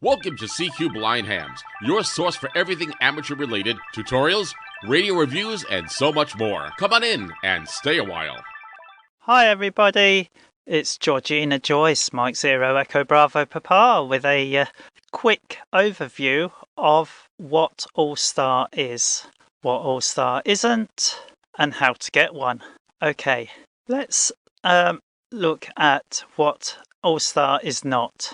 Welcome to CQ Blind Hams, your source for everything amateur related, tutorials, radio reviews, and so much more. Come on in and stay a while. Hi everybody, it's Georgina Joyce, Mike Zero Echo Bravo Papa, with a quick overview of what AllStar is, what AllStar isn't, and how to get one. Okay, let's look at what AllStar is not.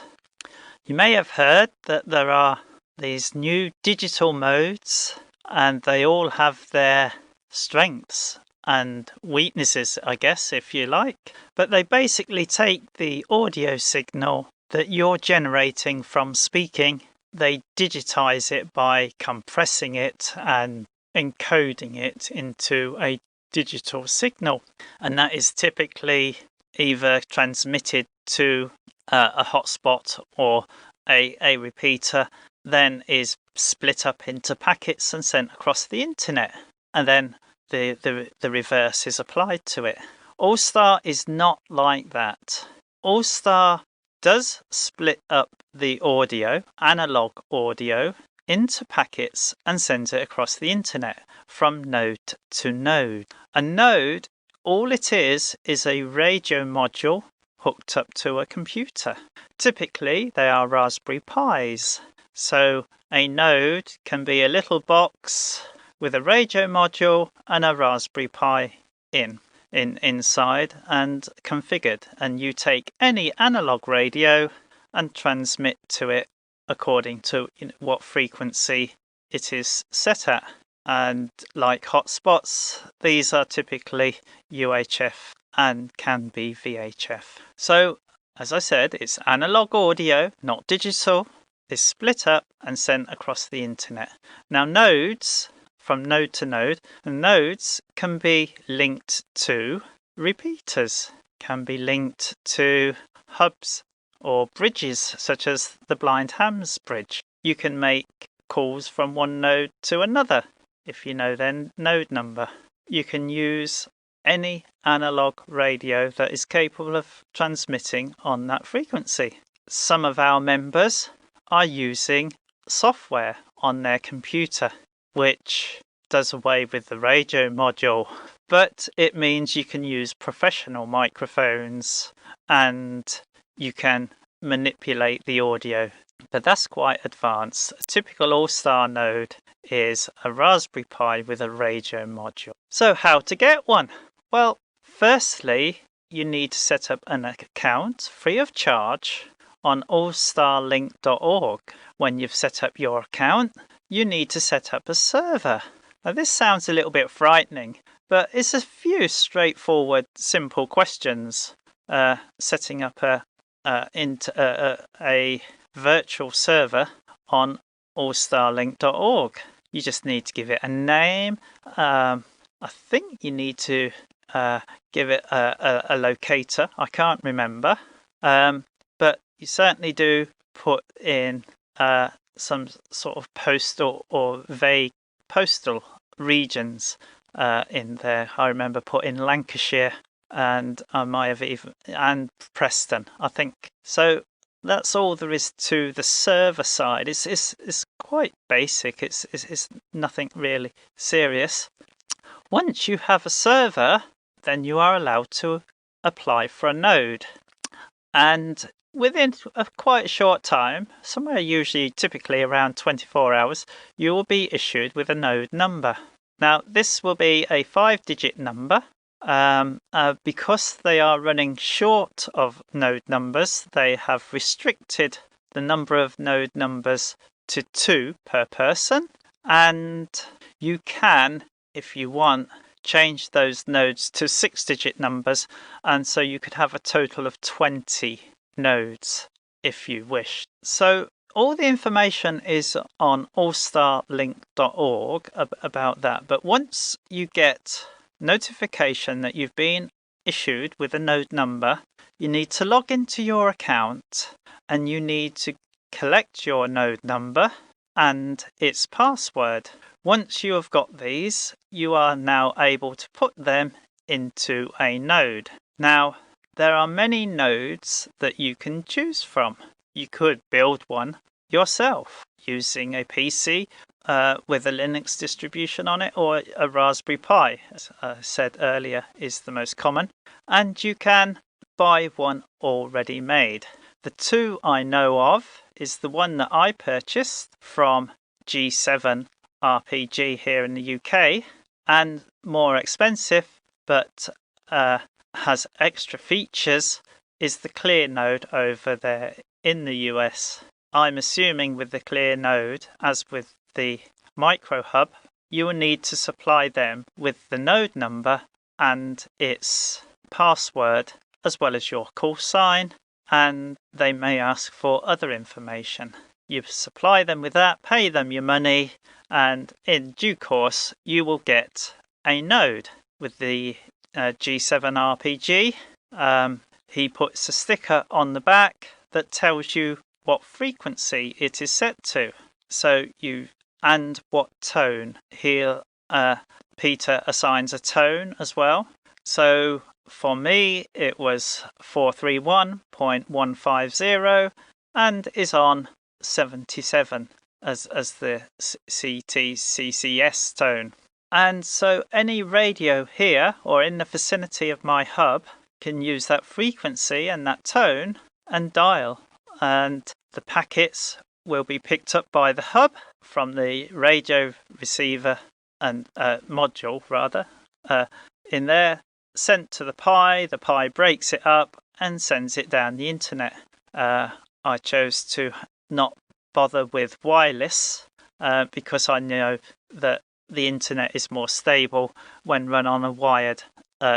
You may have heard that there are these new digital modes and they all have their strengths and weaknesses, I guess, if you like. But they basically take the audio signal that you're generating from speaking, they digitize it by compressing it and encoding it into a digital signal. And that is typically either transmitted to a hotspot or a repeater, then is split up into packets and sent across the internet, and then the reverse is applied to it. AllStar is not like that. AllStar does split up the audio, analog audio, into packets and sends it across the internet from node to node. A node, all it is a radio module hooked up to a computer. Typically, they are Raspberry Pis. So a node can be a little box with a radio module and a Raspberry Pi inside and configured. And you take any analog radio and transmit to it according to what frequency it is set at. And like hotspots, these are typically UHF and can be VHF. So, as I said, it's analog audio, not digital. It's split up and sent across the internet. Now, nodes, from node to node, nodes can be linked to repeaters, can be linked to hubs or bridges, such as the Blind Hams bridge. You can make calls from one node to another, if you know their node number. You can use any analog radio that is capable of transmitting on that frequency. Some of our members are using software on their computer, which does away with the radio module, but it means you can use professional microphones and you can manipulate the audio. But that's quite advanced. A typical AllStar node is a Raspberry Pi with a radio module. So how to get one? Well, firstly, you need to set up an account free of charge on allstarlink.org. When you've set up your account, you need to set up a server. Now, this sounds a little bit frightening, but it's a few straightforward, simple questions. Setting up a virtual server on allstarlink.org. You just need to give it a name. I think you need to give it a locator. I can't remember, but you certainly do put in some sort of postal or vague postal regions in there. I remember putting Lancashire, and I might have even and Preston, I think. So that's all there is to the server side. It's quite basic. It's nothing really serious. Once you have a server, then you are allowed to apply for a node. And within quite a short time, somewhere usually typically around 24 hours, you will be issued with a node number. Now, this will be a 5-digit number. Because they are running short of node numbers, they have restricted the number of node numbers to 2 per person. And you can, if you want, change those nodes to 6-digit numbers, and so you could have a total of 20 nodes if you wish. So all the information is on allstarlink.org about that, but once you get notification that you've been issued with a node number, you need to log into your account and you need to collect your node number and its password. Once you have got these, you are now able to put them into a node. Now, there are many nodes that you can choose from. You could build one yourself using a PC with a Linux distribution on it, or a Raspberry Pi, as I said earlier, is the most common. And you can buy one already made. The two I know of is the one that I purchased from G7RPG here in the UK, and more expensive but has extra features is the Clear Node over there in the US. I'm assuming with the Clear Node, as with the Micro Hub, you will need to supply them with the node number and its password, as well as your call sign, and they may ask for other information. You supply them with that, pay them your money, and in due course you will get a node. With the G7RPG, he puts a sticker on the back that tells you what frequency it is set to, and what tone. Peter assigns a tone as well. So for me it was 431.150 and is on 77 as the CTCCS tone. And so any radio here or in the vicinity of my hub can use that frequency and that tone and dial, and the packets will be picked up by the hub from the radio receiver and module rather in there, sent to the Pi breaks it up and sends it down the internet. I chose to not bother with wireless because I know that the internet is more stable when run on a wired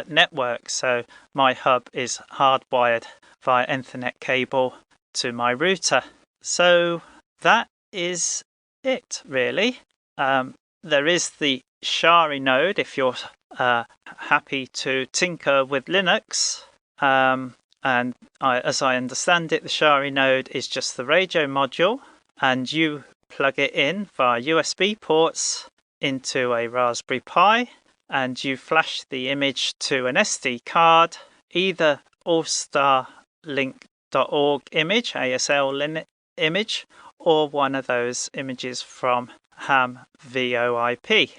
network, so my hub is hardwired via Ethernet cable to my router. So that is it really. There is the Shari Node if you're happy to tinker with Linux, as I understand it, the Shari Node is just the radio module, and you plug it in via USB ports into a Raspberry Pi, and you flash the image to an SD card, either allstarlink.org image, ASL image, or one of those images from hamvoip.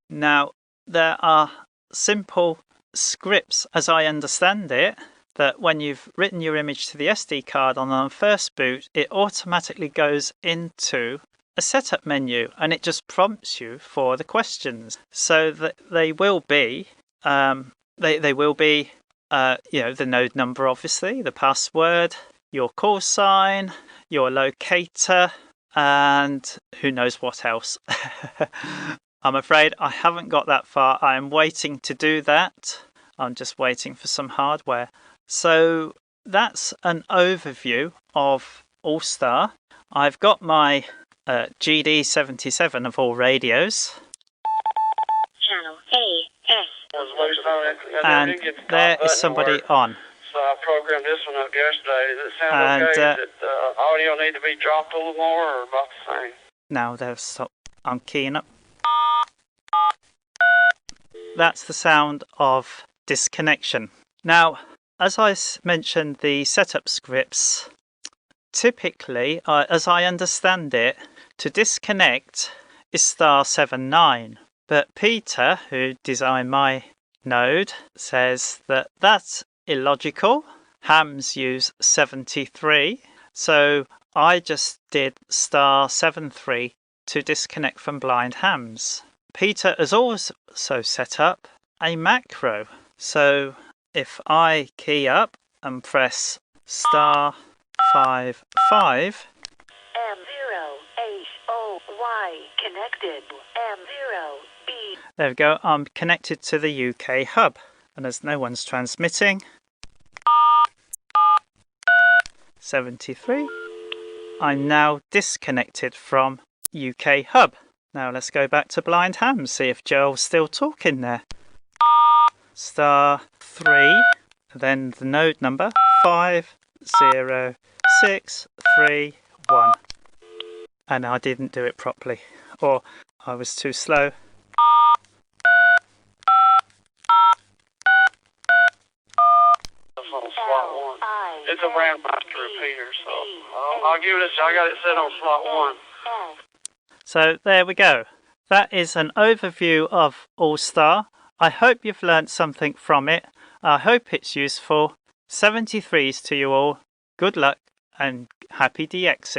Now, there are simple scripts, as I understand it, that when you've written your image to the SD card on the first boot, it automatically goes into a setup menu and it just prompts you for the questions. So that they will be, the node number, obviously, the password, your call sign, your locator, and who knows what else. I'm afraid I haven't got that far. I am waiting to do that. I'm just waiting for some hardware. So that's an overview of AllStar. I've got my GD77 of all radios. Channel AS. And there is somebody on. So I programmed this one up yesterday. Does it sound okay? Does the audio need to be dropped a little more or about the same? Now I'm keying up. That's the sound of disconnection. Now, as I mentioned, the setup scripts, typically, as I understand it, to disconnect is *79. But Peter, who designed my node, says that that's illogical. Hams use 73. So I just did *73 to disconnect from blind hams. Peter has also set up a macro. So if I key up and press *55, M0HOY connected. M0B. There we go. I'm connected to the UK hub, and as no one's transmitting, 73. I'm now disconnected from UK hub. Now let's go back to blind hams, see if Joel's still talking there. *3, then the node number 50631. And I didn't do it properly, or I was too slow. It's a Brandmaster repeater, so all I'll give it. I got it set on slot 1. So there we go. That is an overview of AllStar. I hope you've learnt something from it. I hope it's useful. 73s to you all. Good luck and happy DXing.